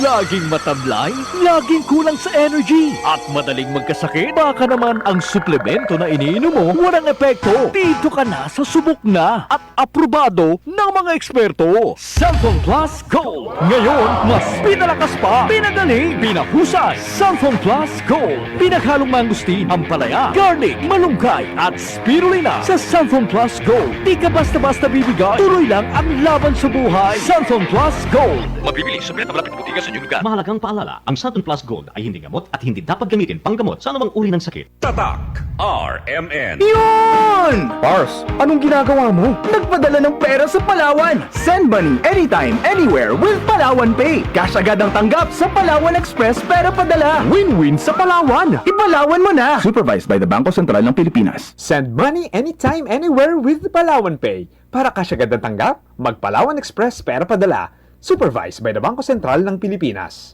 Laging matamlay, laging kulang sa energy, at madaling magkasakit. Baka naman ang suplemento na iniinom mo walang epekto. Dito ka na sa subok na at aprobado ng mga eksperto. Cellphone Plus Gold. Ngayon, mas pinalakas pa, pinagaling, pinahusay. Cellphone Plus Gold. Pinaghalong mangustin, ampalaya, garlic, malunggay, at spirulina. Sa Cellphone Plus Gold, di ka basta-basta bibigay. Tuloy lang ang laban sa buhay. Cellphone Plus Gold. Mabibili sa pinakamalapit na butika sa Juniga. Mahalagang paalala, ang Saturn Plus Gold ay hindi gamot at hindi dapat gamitin panggamot sa anumang uri ng sakit. Tatak RMN. Yun! Pars, anong ginagawa mo? Nagpadala ng pera sa Palawan. Send money anytime, anywhere with Palawan Pay. Cash agad ang tanggap sa Palawan Express pera padala. Win-win sa Palawan. Ipalawan mo na. Supervised by the Bangko Sentral ng Pilipinas. Send money anytime, anywhere with Palawan Pay. Para cash agad ang tanggap, mag-Palawan Express pera padala. Supervised by the Bangko Sentral ng Pilipinas.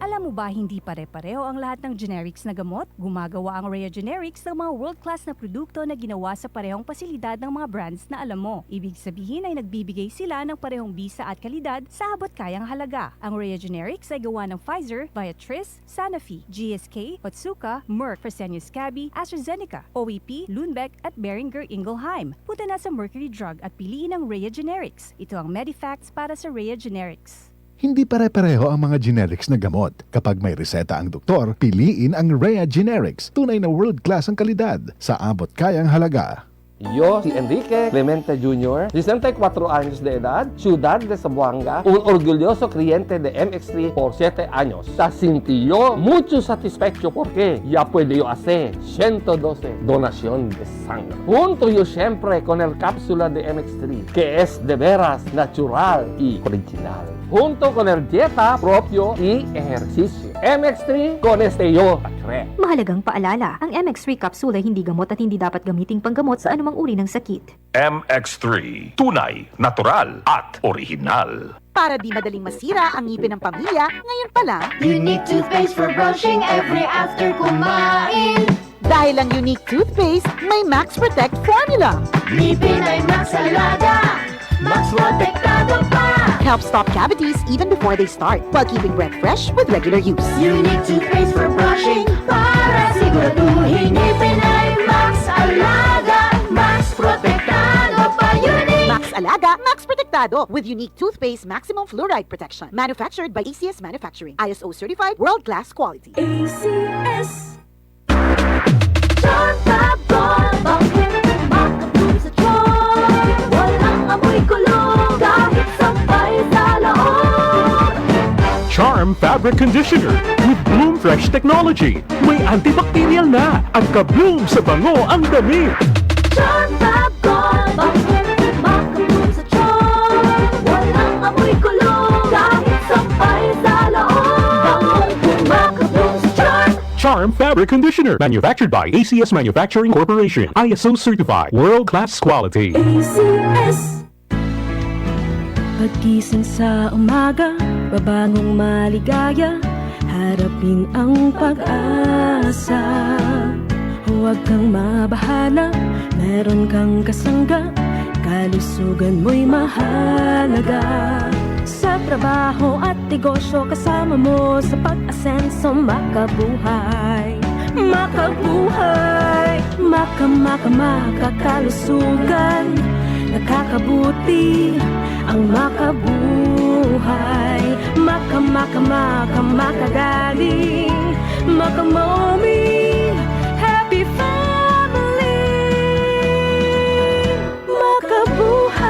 Alam mo ba hindi pare-pareho ang lahat ng generics na gamot? Gumagawa ang Rhea Generics ng mga world-class na produkto na ginawa sa parehong pasilidad ng mga brands na alam mo. Ibig sabihin ay nagbibigay sila ng parehong bisa at kalidad sa abot kayang halaga. Ang Rhea Generics ay gawa ng Pfizer, Viatris, Sanofi, GSK, Otsuka, Merck, Fresenius Kabi, AstraZeneca, OEP, Lundbeck at Boehringer Ingelheim. Punta na sa Mercury Drug at piliin ang Rhea Generics. Ito ang Medifacts para sa Rhea Generics. Hindi pare-pareho ang mga generics na gamot. Kapag may reseta ang doktor, piliin ang Rhea Generics. Tunay na world-class ang kalidad sa abot kayang halaga. Yo, si Enrique Clemente Jr., 64 años de edad, Ciudad de Zamboanga, un orgulloso cliente de MX3 por 7 años. Se sintió mucho satisfecho porque ya puede yo hacer 112 donación de sangre. Junto yo siempre con el cápsula de MX3, que es de veras natural y original. Junto con el dieta propio y ejercicio. MX3 con este yo atre. Mahalagang paalala, ang MX3 capsule ay hindi gamot at hindi dapat gamiting panggamot sa anumang uri ng sakit. MX3. Tunay, natural, at original. Para di madaling masira ang ngipin ng pamilya, ngayon pa lang, Unique toothpaste for brushing every after kumain. dahil ang Unique toothpaste may Max Protect formula. Ngipin ay Max Alaga, Max Protektado pa. Helps stop cavities even before they start, while keeping breath fresh with regular use. Unique toothpaste for brushing para siguraduhin ngipin ay Max Alaga, Max Protektado pa. Unique Max Alaga, Max Protectado with Unique toothpaste maximum fluoride protection. Manufactured by ACS Manufacturing. ISO certified world-class quality. ACS. Charm bakit makabloom sa charm? Walang amoy kulong kahit sampay sa loob. Charm Fabric Conditioner with Bloom Fresh Technology. May antibacterial na at ka-bloom sa bango ang damit. Charm bakit makabloom sa charm? Walang amoy kulong kahit sampay sa loob. Makabloom sa charm. Charm Fabric Conditioner. Manufactured by ACS Manufacturing Corporation. ISO certified. World-class quality. ACS. Pagkising sa umaga, babangong maligaya, harapin ang pag-asa. Huwag kang mabahala, meron kang kasangga, kalusugan mo'y mahalaga. Sa trabaho at negosyo, kasama mo sa pag-asenso, makabuhay. Makabuhay, makakalusugan, nakakabuti ang makabuhay. Makagaling, makamami, happy family. Makabuhay.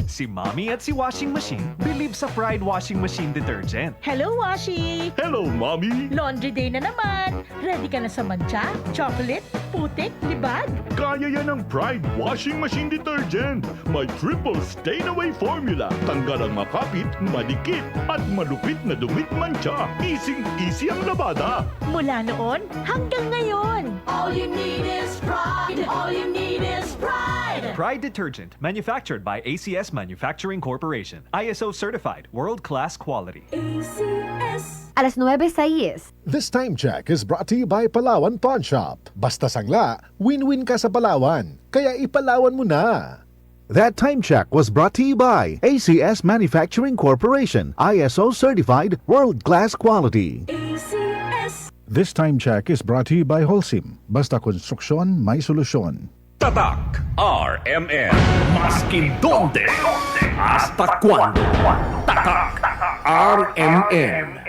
Si Mommy at si Washing Machine believe sa Pride Washing Machine Detergent. Hello, Washi! Hello, Mommy! Laundry day na naman! Ready ka na sa mancha, chocolate, putik, libag? Kaya yan ang Pride Washing Machine Detergent. May triple stain-away formula. Tanggal ang makapit, madikit, at malupit na dumit mancha. Easy ang labada. Mula noon hanggang ngayon. All you need is pride. All you need is pride. Pride Detergent, manufactured by ACS Manufacturing Corporation. ISO certified, world-class quality. ACS. Alas 9:06. This time check is brought to you by Palawan Pawn Shop. Basta sangla, win-win ka sa Palawan. Kaya ipalawan mo na. That time check was brought to you by ACS Manufacturing Corporation, ISO certified world-class quality. This time check is brought to you by Holcim. Basta konstruksyon, may solusyon. Tatak RMN. Maskin donde, hasta cuando. Tatak RMN.